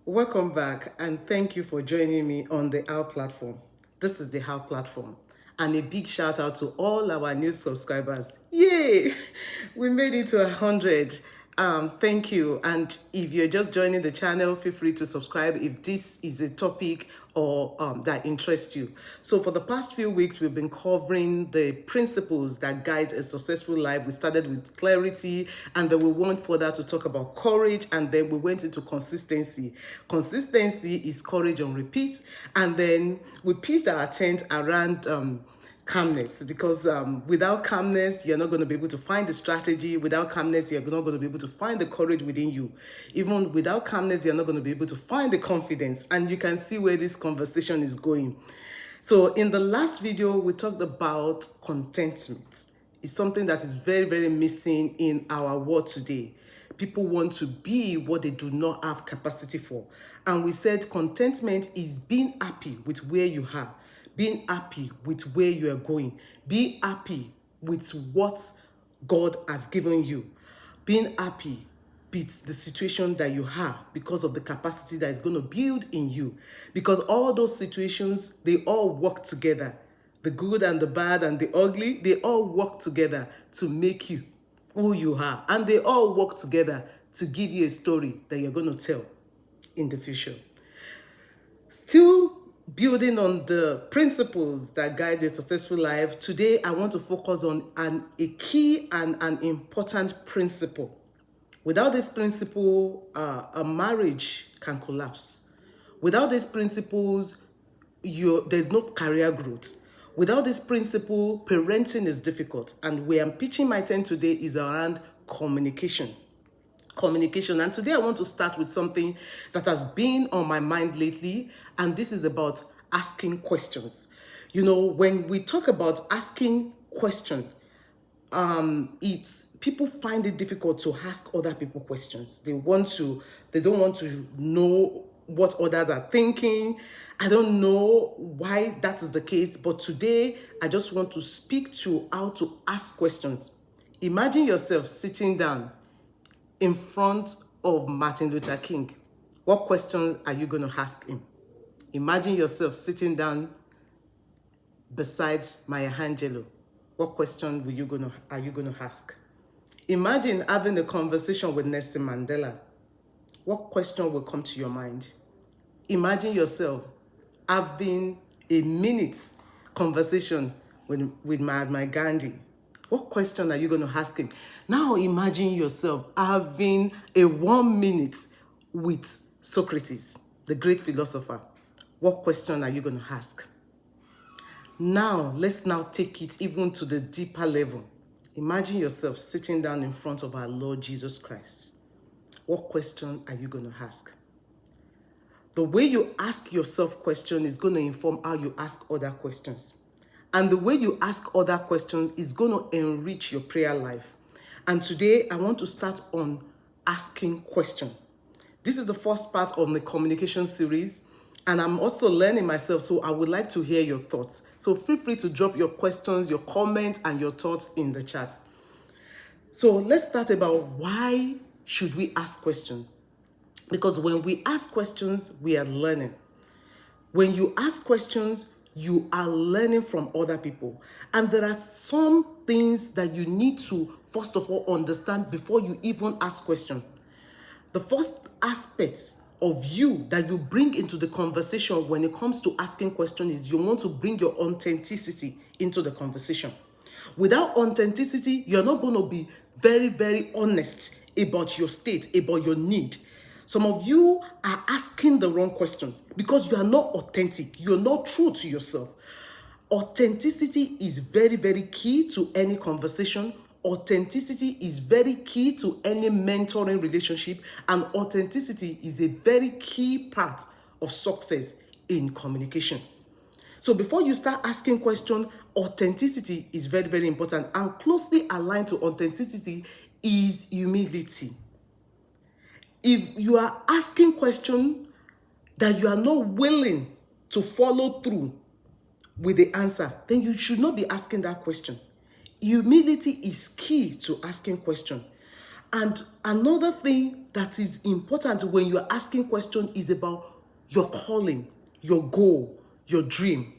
Welcome back and thank you for joining me on the How platform. This is the How platform. And a big shout out to all our new subscribers. Yay! We made it to 100. Thank you. And if you're just joining the channel, feel free to subscribe if this is a topic or that interests you. So for the past few weeks, we've been covering the principles that guide a successful life. We started with clarity, and then we went further to talk about courage, and then we went into consistency. Consistency is courage on repeat, and then we pitched our tent around calmness, because without calmness you're not going to be able to find the strategy. Without calmness you're not going to be able to find the courage within you. Even without calmness you're not going to be able to find the confidence, and you can see where this conversation is going. So in the last video we talked about contentment. It's something that is very, very missing in our world today. People want to be what they do not have capacity for, and we said contentment is being happy with where you are, being happy with where you are going, being happy with what God has given you, being happy with the situation that you have because of the capacity that is going to build in you. Because all those situations, they all work together. The good and the bad and the ugly, they all work together to make you who you are. And they all work together to give you a story that you're going to tell in the future. Still building on the principles that guide a successful life, today I want to focus on a key and an important principle. Without this principle, a marriage can collapse. Without these principles, there's no career growth. Without this principle, parenting is difficult. And where I'm pitching my tent today is around communication. And today I want to start with something that has been on my mind lately, and this is about asking questions. You know, when we talk about asking questions, it's people find it difficult to ask other people questions. They don't want to know what others are thinking. I don't know why that is the case, but today I just want to speak to how to ask questions. Imagine yourself sitting down in front of Martin Luther King. What question are you going to ask him? Imagine yourself sitting down beside Maya Angelou. What question are you going to ask? Imagine having a conversation with Nelson Mandela. What question will come to your mind? Imagine yourself having a minute conversation with Mahatma Gandhi. What question are you going to ask him? Now imagine yourself having a 1 minute with Socrates, the great philosopher. What question are you going to ask? Now, let's now take it even to the deeper level. Imagine yourself sitting down in front of our Lord Jesus Christ. What question are you going to ask? The way you ask yourself questions is going to inform how you ask other questions. And the way you ask other questions is going to enrich your prayer life. And today, I want to start on asking questions. This is the first part of the communication series, and I'm also learning myself, so I would like to hear your thoughts. So feel free to drop your questions, your comments, and your thoughts in the chat. So let's start about why should we ask questions? Because when we ask questions, we are learning. When you ask questions, you are learning from other people. And there are some things that you need to, first of all, understand before you even ask questions. The first aspect of you that you bring into the conversation when it comes to asking questions is you want to bring your authenticity into the conversation. Without authenticity, you're not going to be very, very honest about your state, about your need. Some of you are asking the wrong question because you are not authentic. You're not true to yourself. Authenticity is very, very key to any conversation. Authenticity is very key to any mentoring relationship, and authenticity is a very key part of success in communication. So before you start asking questions, authenticity is very, very important, and closely aligned to authenticity is humility. If you are asking questions that you are not willing to follow through with the answer, then you should not be asking that question. Humility is key to asking questions. And another thing that is important when you're asking questions is about your calling, your goal, your dream.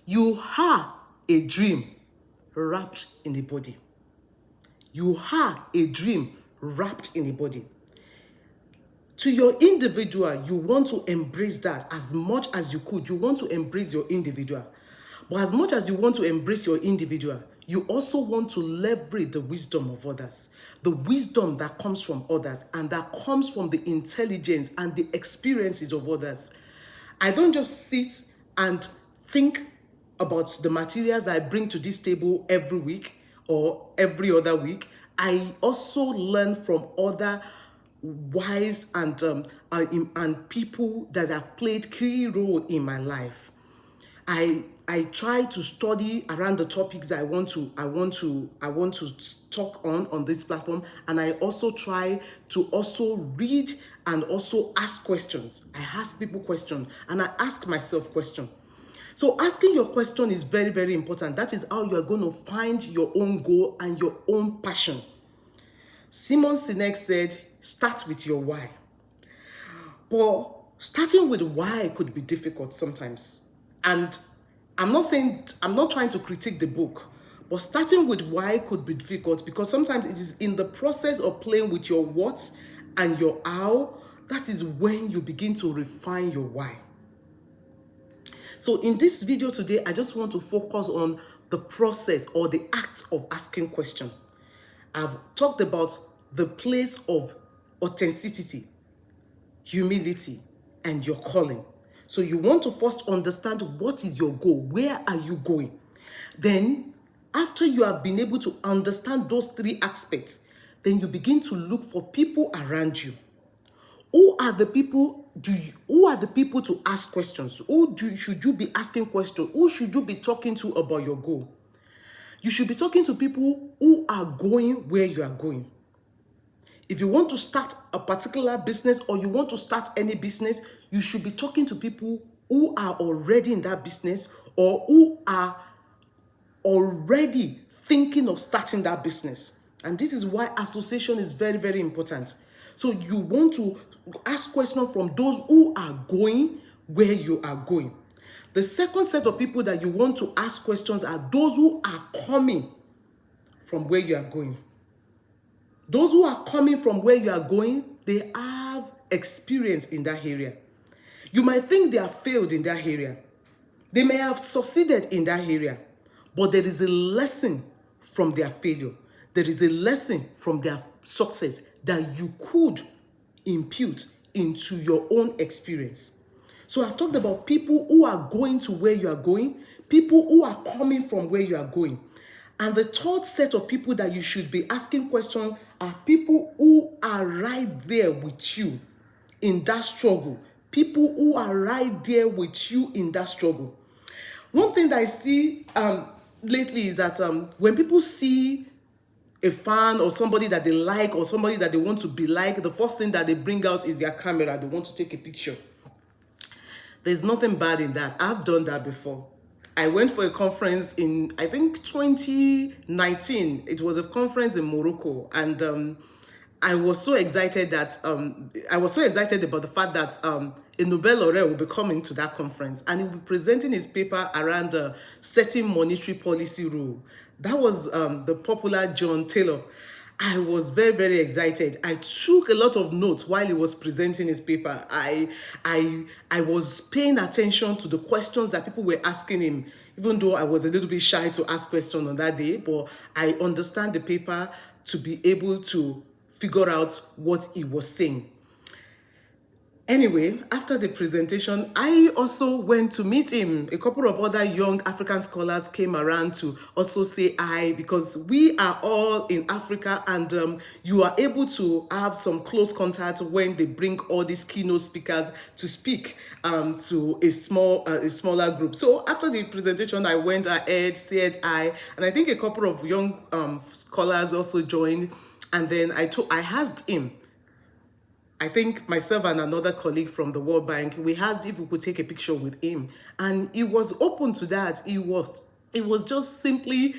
You are a dream wrapped in a body. You are a dream wrapped in a body. To your individual, you want to embrace that as much as you could. You want to embrace your individual. But as much as you want to embrace your individual, you also want to leverage the wisdom of others, the wisdom that comes from others, and that comes from the intelligence and the experiences of others. I don't just sit and think about the materials that I bring to this table every week or every other week. I also learn from other wise and people that have played key role in my life. I try to study around the topics that I want to talk on this platform, and I also try to also read and also ask questions. I ask people questions and I ask myself questions. So asking your question is very, very important. That is how you are going to find your own goal and your own passion. Simon Sinek said, start with your why. But starting with why could be difficult sometimes. And I'm not trying to critique the book, but starting with why could be difficult because sometimes it is in the process of playing with your what and your how, that is when you begin to refine your why. So in this video today, I just want to focus on the process or the act of asking questions. I've talked about the place of authenticity, humility, and your calling. So you want to first understand what is your goal, where are you going? Then, after you have been able to understand those three aspects, then you begin to look for people around you. Who are the people to ask questions? Should you be asking questions? Who should you be talking to about your goal? You should be talking to people who are going where you are going. If you want to start a particular business or you want to start any business, you should be talking to people who are already in that business or who are already thinking of starting that business. And this is why association is very, very important. So you want to ask questions from those who are going where you are going. The second set of people that you want to ask questions are those who are coming from where you are going. Those who are coming from where you are going, they have experience in that area. You might think they have failed in that area. They may have succeeded in that area, but there is a lesson from their failure. There is a lesson from their success that you could impute into your own experience. So I've talked about people who are going to where you are going, people who are coming from where you are going. And the third set of people that you should be asking questions are people who are right there with you in that struggle. People who are right there with you in that struggle. One thing that I see lately is that when people see a fan or somebody that they like or somebody that they want to be like, the first thing that they bring out is their camera. They want to take a picture. There's nothing bad in that. I've done that before. I went for a conference in, I think, 2019. It was a conference in Morocco, and I was so excited about the fact that a Nobel laureate will be coming to that conference, and he will be presenting his paper around setting monetary policy rule. That was the popular John Taylor. I was very, very excited. I took a lot of notes while he was presenting his paper. I was paying attention to the questions that people were asking him, even though I was a little bit shy to ask questions on that day, but I understand the paper to be able to figure out what he was saying. Anyway, after the presentation, I also went to meet him. A couple of other young African scholars came around to also say hi, because we are all in Africa, and you are able to have some close contact when they bring all these keynote speakers to speak to a smaller group. So after the presentation, I went ahead, said hi, and I think a couple of young scholars also joined. And then I asked him, I think myself and another colleague from the World Bank, we asked if we could take a picture with him. And he was open to that. He was just simply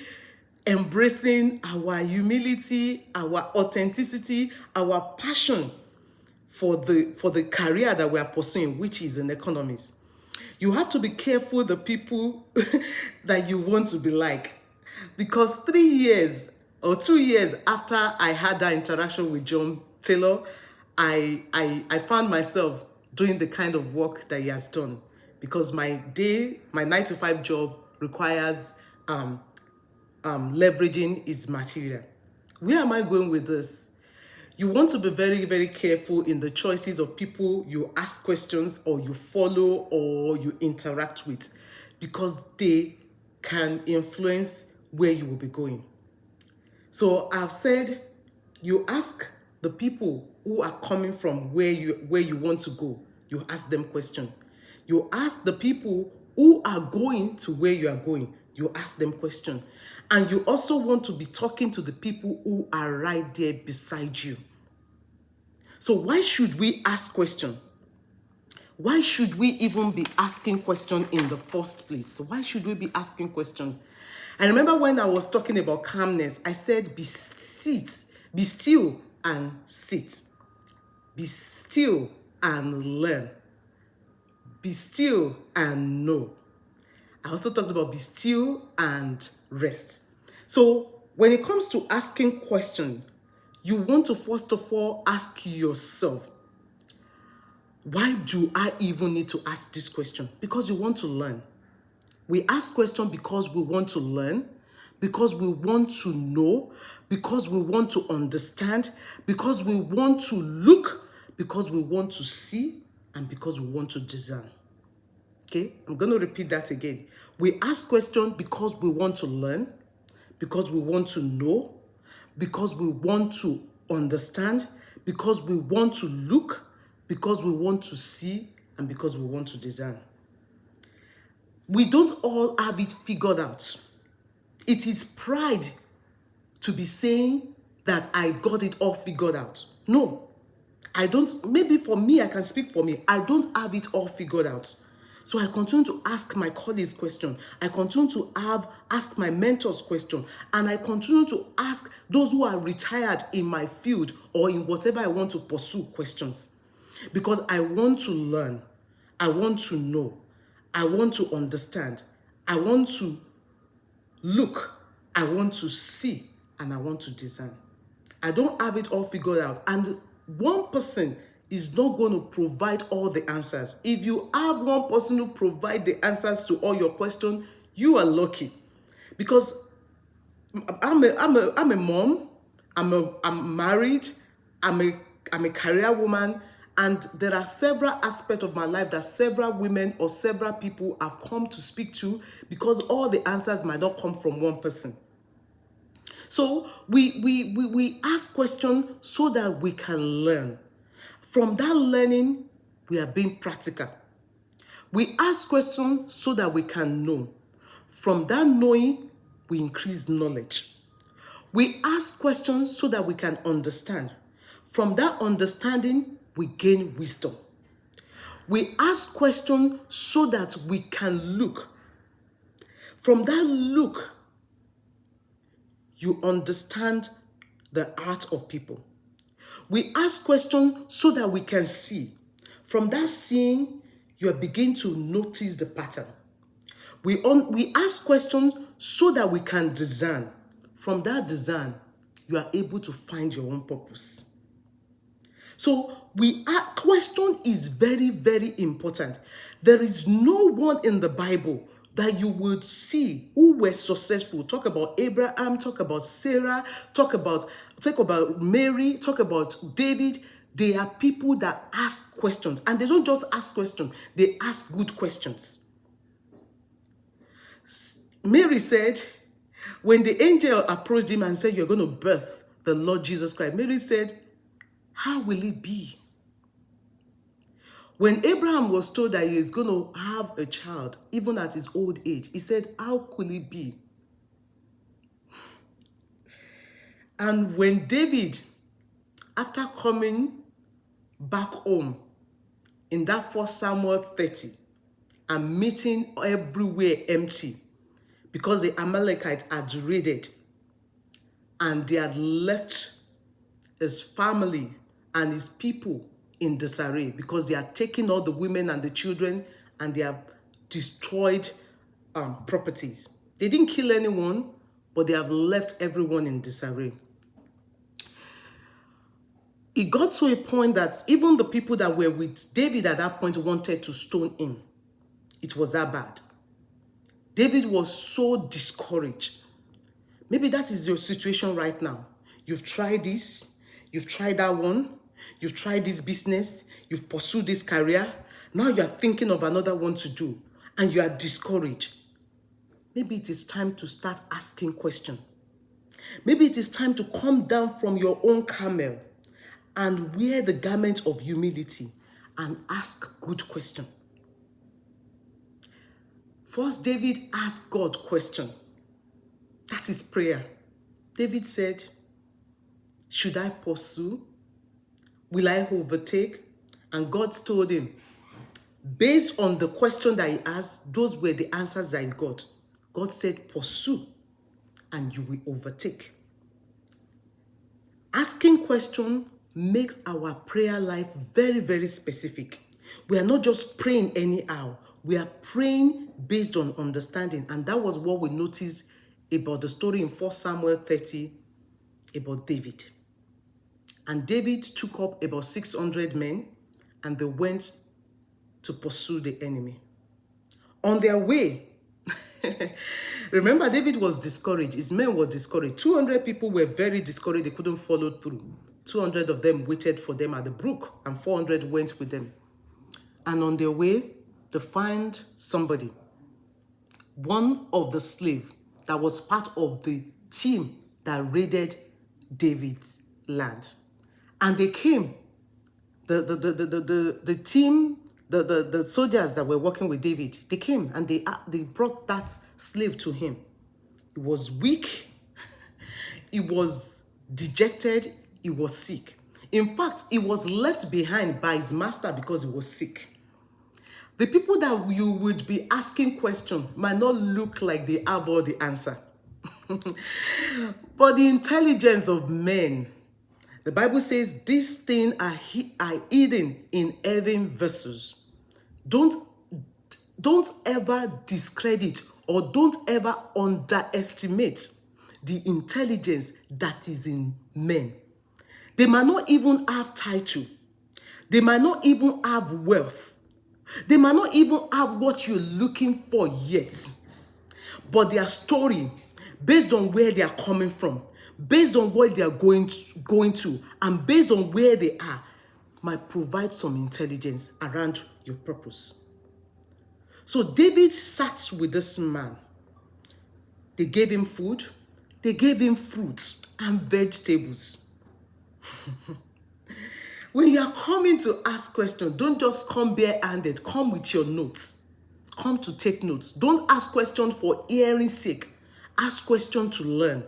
embracing our humility, our authenticity, our passion for the career that we are pursuing, which is in economics. You have to be careful the people that you want to be like. Because 3 years or 2 years after I had that interaction with John Taylor, I found myself doing the kind of work that he has done. Because my 9 to 5 job requires leveraging his material. Where am I going with this? You want to be very, very careful in the choices of people you ask questions or you follow or you interact with, because they can influence where you will be going. So I've said you ask the people who are coming from where you want to go. You ask them question. You ask the people who are going to where you are going. You ask them question. And you also want to be talking to the people who are right there beside you. So why should we ask question? Why should we even be asking question in the first place? So why should we be asking question? I remember when I was talking about calmness, I said be still and sit. Be still and learn. Be still and know. I also talked about be still and rest. So when it comes to asking question, you want to first of all ask yourself, why do I even need to ask this question? Because you want to learn. We ask questions because we want to learn, because we want to know, because we want to understand, because we want to look, because we want to see, and because we want to discern. Okay, I'm going to repeat that again. We ask questions because we want to learn, because we want to know, because we want to understand, because we want to look, because we want to see, and because we want to discern. We don't all have it figured out. It is pride to be saying that I got it all figured out. No, I don't. Maybe for me, I can speak for me. I don't have it all figured out. So I continue to ask my colleagues questions. I continue to ask my mentors questions. And I continue to ask those who are retired in my field or in whatever I want to pursue questions. Because I want to learn. I want to know. I want to understand. I want to look. I want to see. And I want to discern. I don't have it all figured out. And one person is not going to provide all the answers. If you have one person who provide the answers to all your questions, you are lucky. Because I'm a mom, I'm married, I'm a career woman, and there are several aspects of my life that several women or several people have come to speak to, because all the answers might not come from one person. So we ask questions so that we can learn. From that learning, we are being practical. We ask questions so that we can know. From that knowing, we increase knowledge. We ask questions so that we can understand. From that understanding, we gain wisdom. We ask questions so that we can look. From that look, you understand the art of people. We ask questions so that we can see. From that seeing, you begin to notice the pattern. We ask questions so that we can discern. From that discern, you are able to find your own purpose. So question is very, very important. There is no one in the Bible that you would see who were successful. Talk about Abraham, talk about Sarah, talk about Mary, talk about David. They are people that ask questions, and they don't just ask questions, they ask good questions. Mary said, when the angel approached him and said, you're going to birth the Lord Jesus Christ, Mary said, how will it be? When Abraham was told that he is going to have a child, even at his old age, he said, how could it be? And when David, after coming back home in that 1 Samuel 30 and meeting everywhere empty because the Amalekites had raided, and they had left his family and his people in disarray because they had taken all the women and the children and they have destroyed properties. They didn't kill anyone, but they have left everyone in disarray. It got to a point that even the people that were with David at that point wanted to stone him. It was that bad. David was so discouraged. Maybe that is your situation right now. You've tried this, you've tried that one, you've tried this business, you've pursued this career. Now you are thinking of another one to do, and you are discouraged. Maybe it is time to start asking questions. Maybe it is time to come down from your own camel and wear the garment of humility and ask good questions. First, David asked God question. That is prayer. David said, should I pursue? Will I overtake? And God told him, based on the question that he asked, those were the answers that he got. God said, pursue and you will overtake. Asking questions makes our prayer life very, very specific. We are not just praying anyhow. We are praying based on understanding. And that was what we noticed about the story in 1 Samuel 30 about David. And David took up about 600 men and they went to pursue the enemy. On their way, remember, David was discouraged. His men were discouraged. 200 people were very discouraged. They couldn't follow through. 200 of them waited for them at the brook, and 400 went with them. And on their way, they find somebody, one of the slaves that was part of the team that raided David's land. And they came, the team, the soldiers that were working with David, they came and they brought that slave to him. He was weak, he was dejected, he was sick. In fact, he was left behind by his master because he was sick. The people that you would be asking questions might not look like they have all the answer. But the intelligence of men, the Bible says these things are hidden in heaven vessels. Don't ever discredit or don't ever underestimate the intelligence that is in men. They might not even have title. They might not even have wealth. They might not even have what you're looking for yet. But their story, based on where they are coming from, based on what they are going to, and based on where they are, might provide some intelligence around your purpose. So David sat with this man. They gave him food. They gave him fruits and vegetables. When you are coming to ask questions, don't just come bare-handed. Come with your notes. Come to take notes. Don't ask questions for hearing's sake. Ask questions to learn.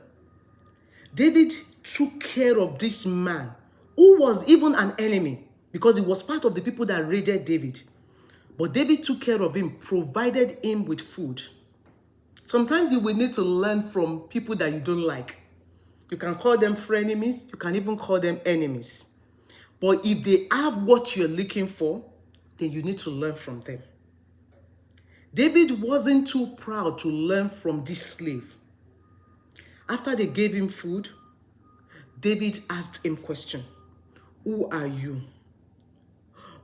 David took care of this man who was even an enemy because he was part of the people that raided David. But David took care of him, provided him with food. Sometimes you will need to learn from people that you don't like. You can call them frenemies. You can even call them enemies. But if they have what you're looking for, then you need to learn from them. David wasn't too proud to learn from this slave. After they gave him food, David asked him a question. Who are you?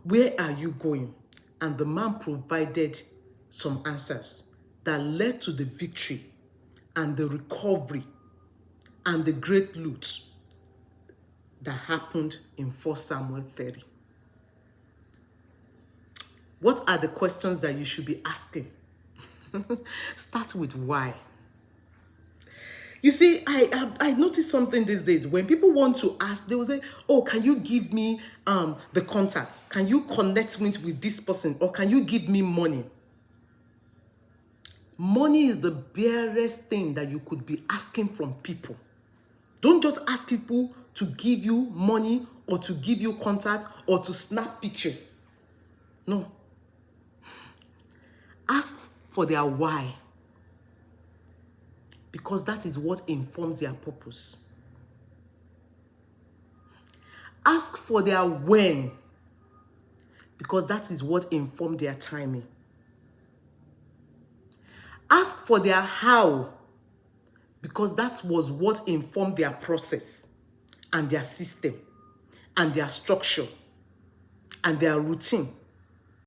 Where are you going? And the man provided some answers that led to the victory and the recovery and the great loot that happened in 1 Samuel 30. What are the questions that you should be asking? Start with why. You see, I noticed something these days. When people want to ask, they will say, oh, can you give me the contact? Can you connect me with this person? Or can you give me money? Money is the barest thing that you could be asking from people. Don't just ask people to give you money or to give you contact or to snap picture. No. Ask for their why. Because that is what informs their purpose. Ask for their when, because that is what informed their timing. Ask for their how, because that was what informed their process and their system and their structure and their routine.